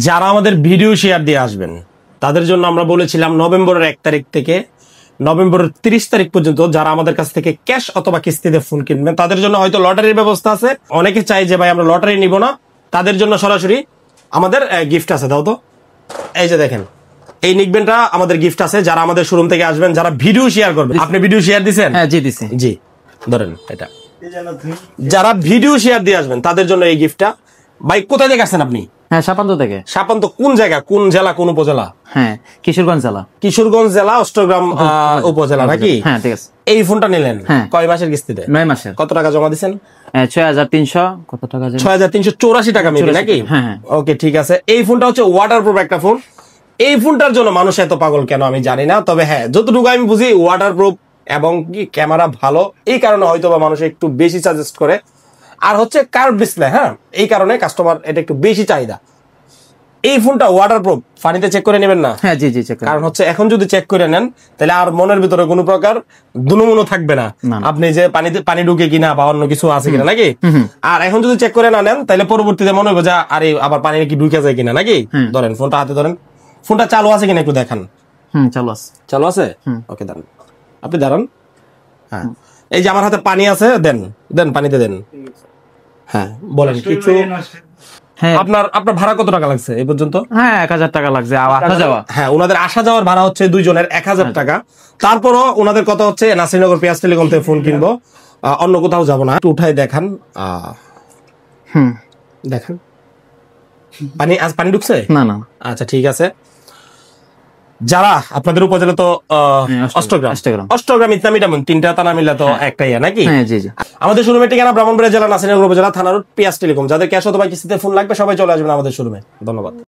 যারা আমাদের video share দিয়ে আসবেন তাদের জন্য আমরা বলেছিলাম নভেম্বরের 1 তারিখ থেকে নভেম্বরের 30 তারিখ পর্যন্ত যারা আমাদের কাছ থেকে ক্যাশ অথবা কিস্তিতে ফোন কিনবেন তাদের জন্য হয়তো লটারির ব্যবস্থা আছে। অনেকে চাই যে ভাই আমরা লটারি নিব না, তাদের জন্য সরাসরি আমাদের গিফট আছে। দাও তো, এই যে দেখেন এই নিকবেনটা আমাদের গিফট আছে। যারা আমাদের শোরুম থেকে আসবেন, যারা ভিডিও শেয়ার করবেন, আপনি ভিডিও শেয়ার দিবেন? হ্যাঁ জি দিছি। জি ধরেন এটা, যারা ভিডিও শেয়ার দিয়ে আসবেন তাদের জন্য এই গিফটটা। ভাই কোথা থেকে আসছেন আপনি? হ্যাঁ সাপান্ত থেকে। সাপান্ত কোন জায়গা, কোন জেলা, কোন উপজেলা? হ্যাঁ কিশোরগঞ্জ জেলা। কিশোরগঞ্জ জেলা, অষ্টগ্রাম উপজেলা নাকি? হ্যাঁ ঠিক আছে। এই ফোনটা নিলেন কয় মাসের কিস্তিতে? 9 মাসের। কত টাকা জমা দিচ্ছেন? 6300 কত টাকা? 6384 টাকা মেবি নাকি? হ্যাঁ। ওকে ঠিক আছে। এই ফোনটা হচ্ছে ওয়াটারপ্রুফ একটা ফোন। এই ফোনটার জন্য মানুষ এত পাগল কেন আমি জানি না, তবে হ্যাঁ যতটুকু আমি বুঝি ওয়াটারপ্রুফ এবং কি ক্যামেরা ভালো, এই কারণে হয়তো বা মানুষ একটু বেশি সাজেস্ট করে। আর হচ্ছে কার্ভ ডিসপ্লে, হ্যাঁ এই কারণে কাস্টমার এটা একটু বেশি চাহিদা। এই ফোনটা ওয়াটারপ্রুফ, পানিতে চেক করে নেবেন না? হ্যাঁ জি জি চেক। কারণ হচ্ছে এখন যদি চেক করে নেন তাহলে আর মনের ভিতরে কোনো প্রকার দুনুমুনু থাকবে না, আপনি যে পানি ঢুকে কিনা বা অন্য কিছু আছে কিনা নাকি। আর এখন যদি চেক করে না নেন তাহলে পরবর্তীতে মনে হবে যে আরে আবার পানি কি ঢুকে যায় কিনা নাকি। ধরেন ফোনটা হাতে ধরেন, ফোনটা চালু আছে কিনা একটু দেখান। চালু আছে। চালু আছে? ওকে দাঁড়ান, আপনি দাঁড়ান। হ্যাঁ এই যে আমার হাতে পানি আছে, দেন দেন পানিতে দেন। হ্যাঁ বলেন কিছু। আপনার ভাড়া কত টাকা লাগছে এই পর্যন্ত? হ্যাঁ 1000 টাকা লাগছে আসা যাওয়া। হ্যাঁ ওনাদের আসা যাওয়ার ভাড়া হচ্ছে দুইজনের 1000 টাকা। তারপরও ওনাদের কথা হচ্ছে নাসিরনগর পেঁয়াজ টেলিকম থেকে ফোন কিনবো, অন্য কোথাও যাব না। একটু উঠাই দেখান। দেখান পানি ঢুকছে না না। আচ্ছা ঠিক আছে। যারা আপনাদের উপজেলা তো অষ্টগ্রাম ইসলামিটা তিনটা তানা মিলা তো একটাই নাকি? আমাদের শোরুমের ঠিকানা ব্রাহ্মণবাড়িয়া জেলা নাসিরনগর উপজেলা থানা রোড পেঁয়াজ টেলিকম। যাদের ক্যাশ অথবা কিস্তিতে ফোন লাগবে সবাই চলে আসবেন আমাদের শোরুমে। ধন্যবাদ।